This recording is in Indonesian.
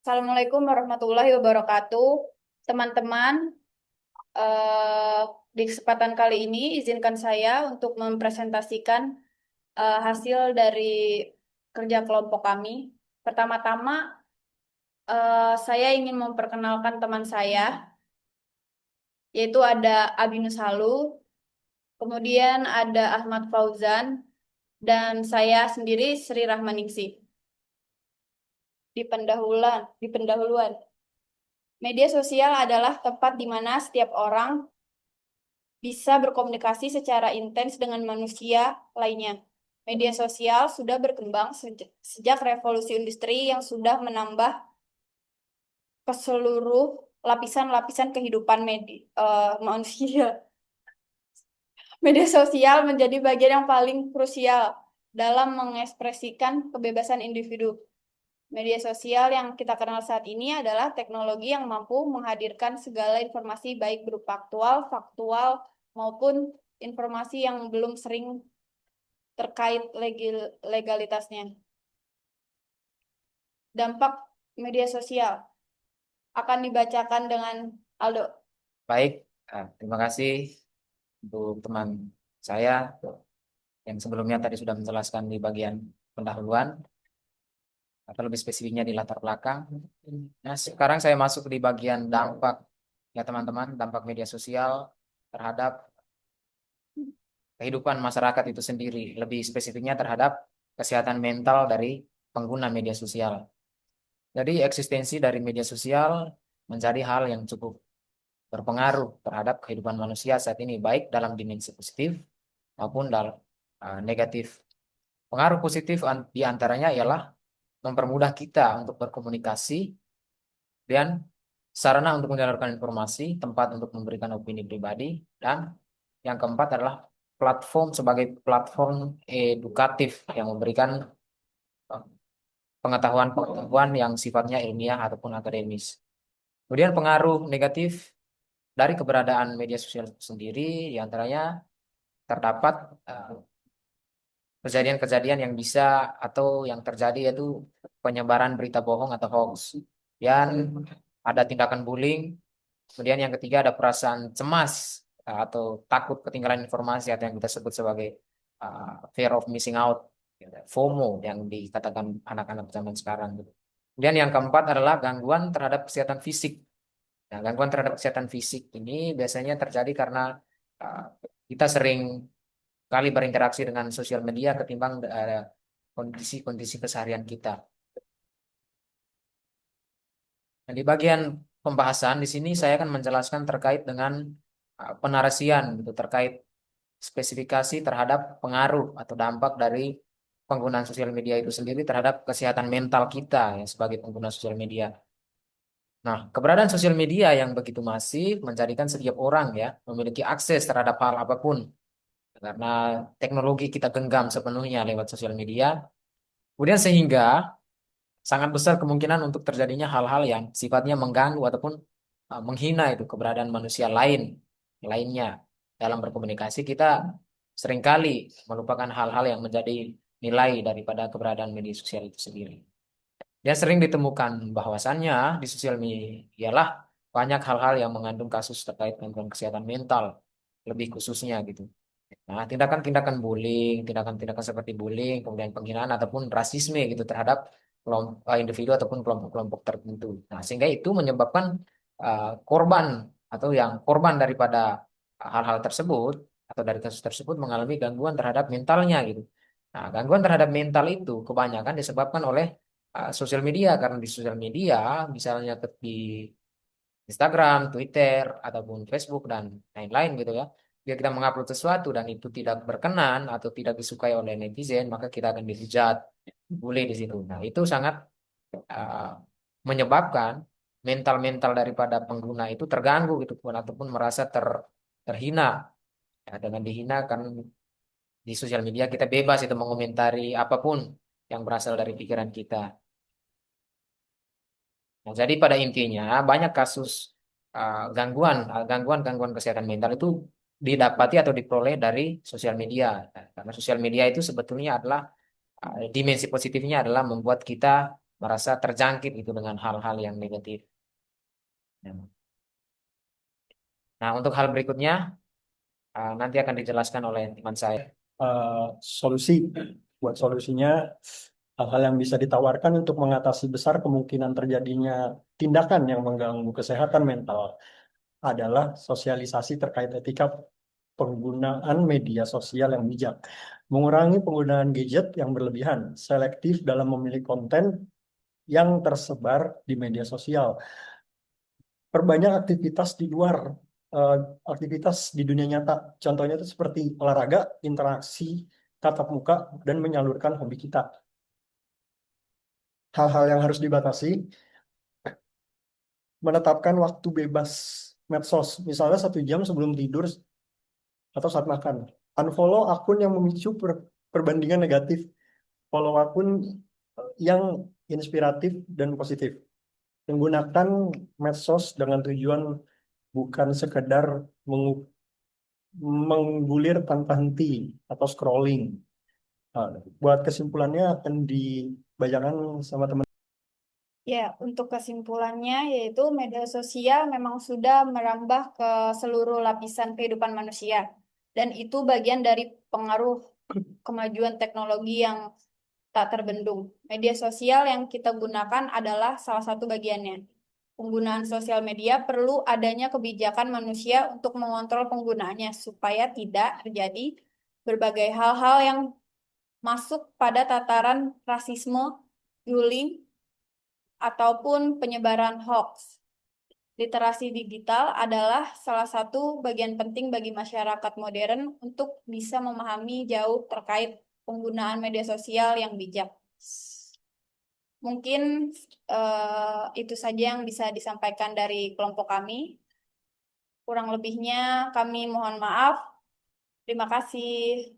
Assalamualaikum warahmatullahi wabarakatuh. Teman-teman, eh, di kesempatan kali ini izinkan saya untuk mempresentasikan hasil dari kerja kelompok kami. Pertama-tama, saya ingin memperkenalkan teman saya, yaitu ada Abinus Halu, kemudian ada Ahmad Fauzan, dan saya sendiri Sri Rahmaningsih. Di pendahuluan. Media sosial adalah tempat di mana setiap orang bisa berkomunikasi secara intens dengan manusia lainnya. Media sosial sudah berkembang sejak revolusi industri yang sudah menambah ke seluruh lapisan-lapisan kehidupan manusia. Media sosial menjadi bagian yang paling krusial dalam mengekspresikan kebebasan individu. Media sosial yang kita kenal saat ini adalah teknologi yang mampu menghadirkan segala informasi baik berupa aktual, faktual, maupun informasi yang belum sering terkait legalitasnya. Dampak media sosial akan dibacakan dengan Aldo. Baik, terima kasih untuk teman saya yang sebelumnya tadi sudah menjelaskan di bagian pendahuluan atau lebih spesifiknya di latar belakang. Nah, sekarang saya masuk di bagian dampak ya teman-teman, dampak media sosial terhadap kehidupan masyarakat itu sendiri, lebih spesifiknya terhadap kesehatan mental dari pengguna media sosial. Jadi eksistensi dari media sosial menjadi hal yang cukup berpengaruh terhadap kehidupan manusia saat ini, baik dalam dimensi positif maupun dalam negatif. Pengaruh positif di antaranya ialah mempermudah kita untuk berkomunikasi dan sarana untuk menyalurkan informasi, tempat untuk memberikan opini pribadi, dan yang keempat adalah platform sebagai platform edukatif yang memberikan eh, pengetahuan-pengetahuan yang sifatnya ilmiah ataupun akademis. Kemudian pengaruh negatif dari keberadaan media sosial sendiri, diantaranya terdapat eh, kejadian-kejadian yang bisa atau yang terjadi yaitu penyebaran berita bohong atau hoax. Dan ada tindakan bullying. Kemudian yang ketiga ada perasaan cemas atau takut ketinggalan informasi atau yang kita sebut sebagai fear of missing out, gitu, FOMO yang dikatakan anak-anak zaman sekarang, gitu. Kemudian yang keempat adalah gangguan terhadap kesehatan fisik. Nah, gangguan terhadap kesehatan fisik ini biasanya terjadi karena uh, kita sering kali berinteraksi dengan sosial media ketimbang kondisi-kondisi keseharian kita. Nah, di bagian pembahasan di sini saya akan menjelaskan terkait dengan penarasian gitu terkait spesifikasi terhadap pengaruh atau dampak dari penggunaan sosial media itu sendiri terhadap kesehatan mental kita ya sebagai pengguna sosial media. Nah, keberadaan sosial media yang begitu masif menjadikan setiap orang ya memiliki akses terhadap hal apapun karena teknologi kita genggam sepenuhnya lewat sosial media. Kemudian sehingga sangat besar kemungkinan untuk terjadinya hal-hal yang sifatnya mengganggu ataupun menghina itu keberadaan manusia lainnya dalam berkomunikasi. Kita seringkali melupakan hal-hal yang menjadi nilai daripada keberadaan media sosial itu sendiri. Dan sering ditemukan bahwasannya di sosial media ialah banyak hal-hal yang mengandung kasus terkait gangguan kesehatan mental, lebih khususnya gitu. Nah, tindakan-tindakan bullying, tindakan-tindakan seperti bullying, kemudian penghinaan ataupun rasisme gitu terhadap individu ataupun kelompok-kelompok tertentu. Nah, sehingga itu menyebabkan korban atau yang korban daripada hal-hal tersebut atau dari kasus tersebut mengalami gangguan terhadap mentalnya gitu. Nah, gangguan terhadap mental itu kebanyakan disebabkan oleh sosial media karena di sosial media misalnya di Instagram, Twitter, ataupun Facebook dan lain-lain gitu ya. Jika kita mengupload sesuatu dan itu tidak berkenan atau tidak disukai oleh netizen, maka kita akan dihujat, bully di situ. Nah, itu sangat uh, menyebabkan mental-mental daripada pengguna itu terganggu gitu pun ataupun merasa terhina. Ya, dengan dihina kan di sosial media kita bebas itu mengomentari apapun yang berasal dari pikiran kita. Nah, jadi pada intinya banyak kasus gangguan kesehatan mental itu didapati atau diperoleh dari sosial media. Nah, karena sosial media itu sebetulnya adalah dimensi positifnya adalah membuat kita merasa terjangkit itu dengan hal-hal yang negatif. Nah, untuk hal berikutnya nanti akan dijelaskan oleh teman saya. Solusi. Buat solusinya, hal-hal yang bisa ditawarkan untuk mengatasi besar kemungkinan terjadinya tindakan yang mengganggu kesehatan mental adalah sosialisasi terkait etika penggunaan media sosial yang bijak, mengurangi penggunaan gadget yang berlebihan, selektif dalam memilih konten yang tersebar di media sosial, perbanyak aktivitas di luar, eh, aktivitas di dunia nyata. Contohnya itu seperti olahraga, interaksi, tatap muka, dan menyalurkan hobi kita. Hal-hal yang harus dibatasi, menetapkan waktu bebas medsos, misalnya 1 jam sebelum tidur atau saat makan. Unfollow akun yang memicu perbandingan negatif, follow akun yang inspiratif dan positif. Menggunakan medsos dengan tujuan bukan sekedar menggulir tanpa henti atau scrolling. Nah, buat kesimpulannya akan dibacakan sama teman. Ya, untuk kesimpulannya yaitu media sosial memang sudah merambah ke seluruh lapisan kehidupan manusia. Dan itu bagian dari pengaruh kemajuan teknologi yang tak terbendung. Media sosial yang kita gunakan adalah salah satu bagiannya. Penggunaan sosial media perlu adanya kebijakan manusia untuk mengontrol penggunaannya supaya tidak terjadi berbagai hal-hal yang masuk pada tataran rasisme, bullying, ataupun penyebaran hoax. Literasi digital adalah salah satu bagian penting bagi masyarakat modern untuk bisa memahami jauh terkait penggunaan media sosial yang bijak. Mungkin itu saja yang bisa disampaikan dari kelompok kami. Kurang lebihnya kami mohon maaf. Terima kasih.